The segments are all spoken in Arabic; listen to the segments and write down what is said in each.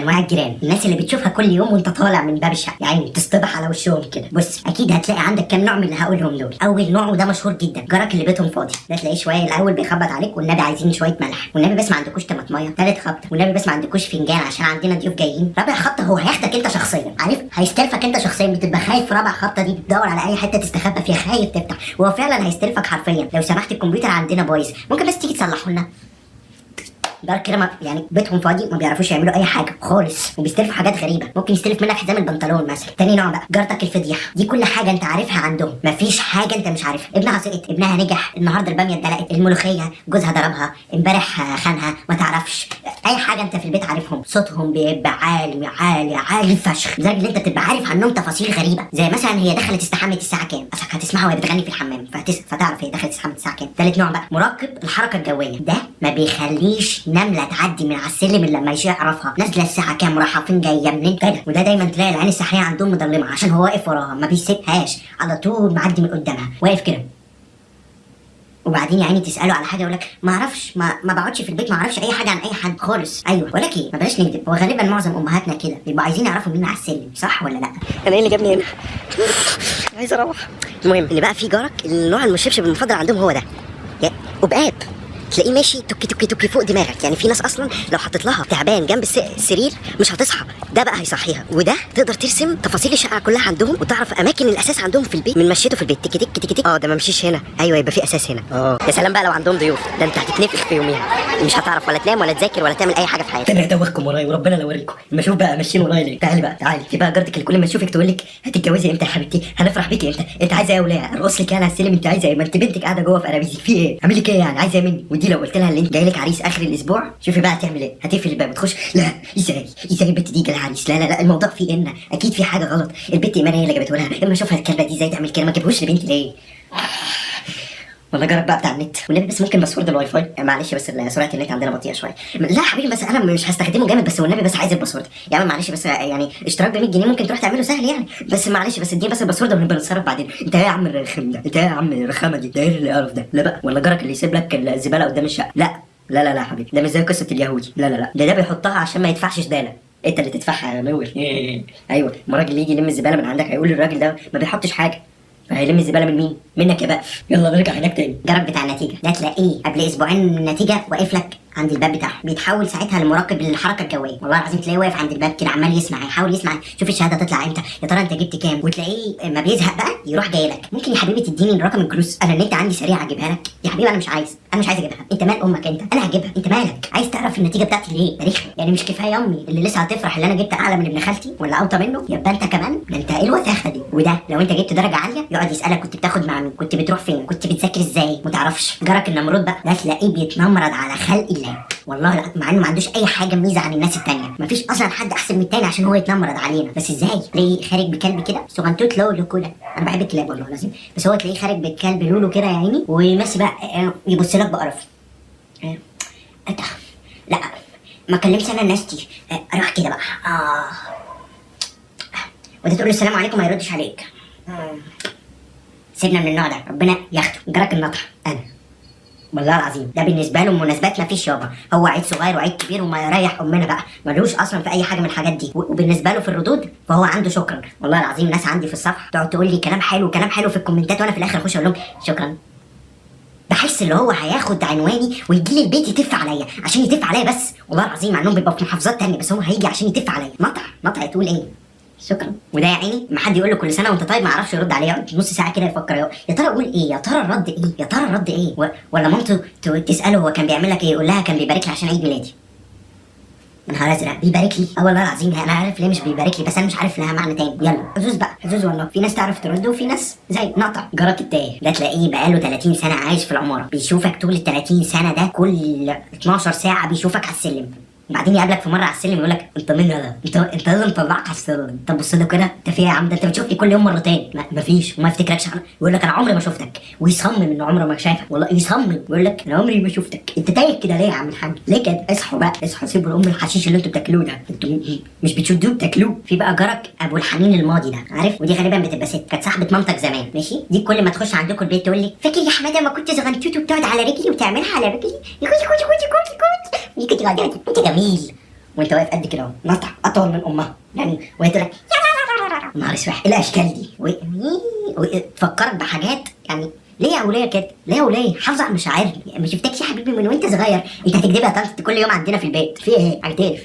انواع الجيران، الناس اللي بتشوفها كل يوم وانت طالع من باب الشقه يعني تصطبح على وشهم كده. بص اكيد هتلاقي عندك كام نوع من اللي هقولهم دول. اول نوع وده مشهور جدا، جارك اللي بيتهم فاضي، ده تلاقيه شويه الاول بيخبط عليك والنبي عايزين شويه ملح، والنبي بس ما عندكوش طماطميه، ثالث خبط والنبي بس ما عندكوش فنجان عشان عندنا ضيوف جايين، رابع خبطه هو هياخدك انت شخصيا، عارف هيستلفك انت شخصيا، بتبقى خايف في رابع خبطه دي بتدور على اي حته تستخبى فيها، خايف تفتح، وهو فعلا هيستلفك حرفيا. لو سمحت الكمبيوتر عندنا بايظ ممكن بس تيجي تصلحه لنا. دار كده يعني بيتهم فاضي ما بيعرفوش يعملوا اي حاجه خالص وبيستلفوا حاجات غريبه، ممكن يستلف منك حزام البنطلون مثلا. تاني نوع بقى جارتك الفضيحه، دي كل حاجه انت عارفها عندهم، مفيش حاجه انت مش عارفها. ابنها سقط، ابنها نجح، النهارده الباميه اتدلقت، الملوخيه جوزها ضربها، امبارح خانها، ما تعرفش اي حاجه انت في البيت عارفهم. صوتهم بيبقى عالي عالي عالي فشخ لدرجه ان انت بتبقى عارف عنهم تفاصيل غريبه، زي مثلا هي دخلت استحمت الساعه كام، اصلك هتسمعها وهي بتغني في الحمام فتعرف هي دخلت استحمت الساعه كام. ثالث نوع بقى مراقب الحركه الجويه، ده ما بيخليش نمله تعدي من على السلم الا لما يعرفها نازله الساعه كام، رايحه فين، جايه منين كده. وده دايما تلاقي العين السحريه عندهم مضلمه عشان هو واقف وراها ما بيسيبهاش، على طول معدي من قدامها واقف كده. وبعدين يا عيني تساله على حاجه يقول لك ما اعرفش، ما بقعدش في البيت، ما اعرفش اي حاجه عن اي حد خالص. ايوه ولكن ما بلاش نكذب، هو غالبا معظم امهاتنا كده بيبقوا عايزين يعرفوا مين على السلم، صح ولا لا؟ انا ايه اللي جابني هنا؟ عايز اروح. المهم اللي بقى فيه جارك النوع المشبشب المفضل عندهم هو ده، وبقاب تلاقيه ماشي توكي توكي توكي فوق دماغك، يعني في ناس اصلا لو حطيت لها تعبان جنب السرير مش هتصحى، ده بقى هيصحيها. وده تقدر ترسم تفاصيل الشقه كلها عندهم وتعرف اماكن الاساس عندهم في البيت من مشيته في البيت، تيكي تيكي تيكي ده ما مشيش هنا، ايوه يبقى في اساس هنا. يا سلام بقى لو عندهم ضيوف، ده انت هتتنفخ في يوميها، مش هتعرف ولا تنام ولا تذاكر ولا تعمل اي حاجه في حياتك. انا هدوخكم ورايا وربنا لو اوريكم. اما اشوف بقى ماشيين ورايا ليه. تعالي بقى تعالي، في بقى جارتك اللي كل ما تشوفك تقول لك هتتجوزي امتى يا حبيبتي، هنفرح بيكي امتى، انت عايزه ايه ولا ارقص لك انا على السلم، انت عايزه ايه، ما انت بنتك قاعده جوه في قرابيزك، في ايه اعمل لك ايه يعني، عايزه ايه مني. ودي لو قلت لها اللي انت جاي لك عريس اخر الاسبوع، شوفي بقى هتعمل ايه، هتقفل الباب وتخش، لا ازاي البنت دي جالها عريس، لا الموضوع فيه ان اكيد في حاجه غلط، البنت ايمان هي اللي جابته لها، اما اشوفها الكلبه دي ازاي تعمل كده، ما تجيبهوش لبنتي ليه. والله جرب بقى بتاع النت والنبي، بس ممكن باسورد الواي فاي، معلش بس سرعه النت عندنا بطيئه شويه. لا حبيبي بس انا مش هستخدمه جامد، بس والنبي بس عايز الباسورد يعني، معلش بس يعني اشتراك ب 100 جنيه ممكن تروح تعمله سهل يعني، بس معلش بس اديني بس الباسورد ونبقى نتصرف بعدين. انت ايه يا عم الرخم ده، انت ايه يا عم الرخامه دي، ده ايه القرف ده. لا بقى ولا جارك اللي يسيب لك الزباله قدام الشقه، لا يا حبيبي، ده مش زي قصه اليهودي، لا ده بيحطها عشان ما يدفعش زباله، انت اللي تدفعها يا نور. ايوه ما الراجل اللي يجي يلم الزباله من عندك هيقول الراجل ده ما بيحطش حاجه، فهيلم الزباله من مين؟ منك يا بقف. يلا نرجع هناك تاني. جارك بتاع النتيجه ده تلاقيه قبل اسبوعين من النتيجه واقف لك عند الباب بتاعه، بيتحول ساعتها لمراقب الحركه الجويه، والله العظيم تلاقيه واقف عند الباب كده عمال يسمع، يحاول يسمع شوف الشهاده تطلع امتى، يا ترى انت جبت كام، وتلاقيه ما بيزهق بقى يروح جاي لك، ممكن يا حبيبي تديني رقم الجلوس، انا النت عندي سريع اجيبها لك. يا حبيبي انا مش عايز اجيبها، انت مال امك انت، انا هجيبها، انت مالك، عايز تعرف النتيجه بتاعتي ليه تاريخ يعني، مش كفايه امي اللي لسه هتفرح اللي انا جبت اعلى من ابن خالتي ولا اوطى منه، يبقى انت كمان ده انت ايه الوساخه دي. وده لو انت جبت درجه عاليه يقعد يسالك كنت بتاخد مع مين، كنت بتروح فين، كنت بتذاكر ازاي، ما تعرفش. جارك النمرود بقى ده تلاقيه بيتنمرد على خلق الله، والله لا، مع انه ما عندوش اي حاجه ميزه عن الناس التانيه، مفيش اصلا حد احسن من التاني عشان هو يتنمرد علينا، بس ازاي تلاقيه خارج بكلب كده صغنطوط لولو كده، انا بحب الكلاب والله لازم، بس هو تلاقيه خارج بكلب لولو كده يا عيني وماشي بقى يبص لك بقرف. انت لا ما كلمش انا الناس دي، روح كده بقى وده تقول له السلام عليكم ما يردش عليك. سيبنا من النوع ده ربنا ياخده. جارك النطح انا والله العظيم ده بالنسبه له مناسبات ما فيش يابا، هو عيد صغير وعيد كبير وما يريح امنا بقى، ملوش اصلا في اي حاجه من الحاجات دي، وبالنسبه له في الردود فهو عنده شكرا. والله العظيم ناس عندي في الصفحه تقعد تقول لي كلام حلو في الكومنتات، وانا في الاخر اخش اقول لهم شكرا. بحس اللي هو هياخد عنواني ويجي لي البيت يتف عليا عشان يتف عليا بس، والله العظيم مع انهم بيبقوا في محافظات تانية بس هو هيجي عشان يتف عليا. نطع تقول ايه شكرا. وده يا عيني ما حد يقول له كل سنه وانت طيب ما يعرفش يرد عليه، يقعد نص ساعه كده يفكر يا ترى اقول ايه، يا ترى الرد ايه، ولا مامته تساله هو كان بيعمل لك ايه يقول لها كان بيبارك لي عشان عيد ميلادي. يا نهار ازرق بيبارك لي، والله العظيم انا عارف ليه مش بيبارك لي، بس انا مش عارف لها معنى تاني. يلا حظوظ بقى حظوظ، والله في ناس تعرف ترد وفي ناس زي نقطع. جارك التايه ده تلاقيه بقاله 30 سنه عايش في العماره، بيشوفك طول ال 30 سنه ده كل 12 ساعه بيشوفك على السلم، بعدين يقابلك في مره على السلم يقول لك انت مين هذا، انت اللي مطلعك على السلم، انت تبص له كده انت في ايه يا عم، ده انت بتشوفني كل يوم مرتين. لا مفيش وما يفتكركش يقول لك انا عمري ما شفتك، ويصمم انه عمره ما شافك، والله يصمم يقول لك انا عمري ما شفتك. انت تايه كده ليه يا عم الحاج، ليه كده؟ اصحوا بقى اصحوا، سيبوا الام الحشيش اللي انتوا بتاكلوه ده، انتوا مش بتشدوه بتاكلوه. في بقى جارك ابو الحنين الماضي ده عارف، ودي غالبا بتبقى ست كانت صاحبه مامتك زمان ماشي، دي كل ما تخش عندكم البيت تقول لك فاكر يا حماده ما كنت صغنطوط وبتقعد على رجلي وتعملها على رجلي، يا كوتي انت جميل. وانت واقف قد كده اهو، نطع اطول من امها يعني، وهي تقول لك نهار اسود ايه الاشكال دي، تفكرك بحاجات يعني. ليه يا وليه كده؟ ليه يا وليه حافظه على مشاعري؟ ما شفتكش يا حبيبي من وانت صغير، انت هتكدبي يا طنط كل يوم عندنا في البيت، في ايه؟ اعترف.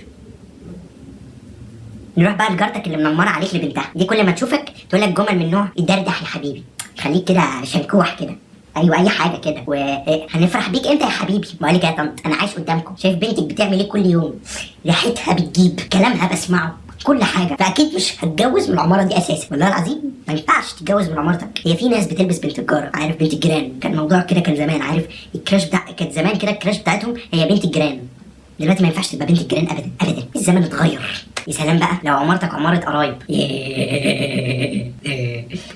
نروح بقى لجارتك اللي منمره عليك لبنتها دي، كل ما تشوفك تقول لك جمل من نوع الدردح يا حبيبي، خليك كده شنكوح كده، ايوه اي حاجه كده، وهنفرح بيك امتى يا حبيبي؟ بقول لك يا طنط انا عايش قدامكم شايف بنتك بتعمل ايه كل يوم، ريحتها بتجيب، كلامها بسمعه، كل حاجه، فاكيد مش هتجوز من العماره دي اساسا، والله العظيم ما ينفعش تتجوز من عمارتك. هي في ناس بتلبس بنت الجار، عارف بنت الجيران، كان الموضوع كده كان زمان، عارف الكراش بتاع كانت زمان كده الكراش بتاعتهم هي بنت الجيران، دلوقتي ما ينفعش تبقى بنت الجيران ابدا ابدا، الزمن اتغير. يا سلام بقى لو عمارتك عماره قرايب.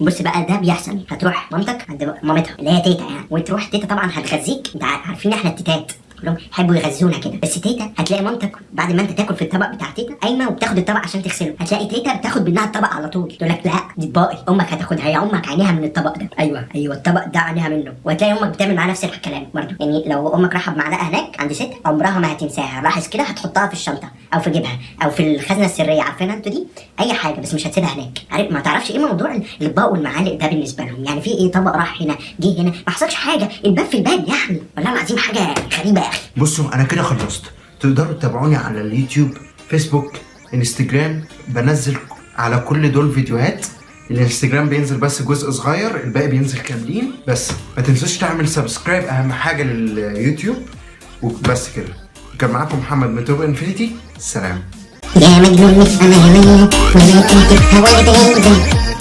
بص بقى ده بيحصل، هتروح مامتك عند مامتها اللي هي تيتا يعني، وتروح تيتا طبعا هتغذيك، انت عارفين احنا التيتات كلهم يحبوا يغذونا كده، بس تيتا هتلاقي مامتك بعد ما انت تاكل في الطبق بتاع تيتا قايمه وبتاخد الطبق عشان تغسله، هتلاقي تيتا بتاخد منها الطبق على طول، تقول لك لا دي باقي، امك هتاخدها، هي امك عينيها من الطبق ده، ايوه الطبق ده عينيها منه، وهتلاقي امك بتعمل معاها نفس الكلام برضه، يعني لو امك رايحه بمعلقه هناك عند ست عمرها ما هتنساها، لاحظ كده هتحطها في الشنطه او في جيبها او في الخزنه السريه، عارفينها انتوا دي، اي حاجه بس مش هتسيبها هناك، عارف ما تعرفش ايه موضوع الاطباق والمعالق ده بالنسبه لهم، يعني في ايه طبق راح هنا جه هنا ما حصلش حاجه، الباب في الباب يعني، والله العظيم حاجه غريبه يا اخي. بصوا انا كده خلصت، تقدروا تتابعوني على اليوتيوب، فيسبوك، انستجرام، بنزل على كل دول فيديوهات، الانستجرام بينزل بس جزء صغير، الباقي بينزل كاملين، بس ما تنسوش تعمل سبسكرايب اهم حاجه لليوتيوب، وبس كده. كان معاكم محمد من توب انفينيتي، سلام. يا مجنون مش انا يا ولد، ولا كنت في هواك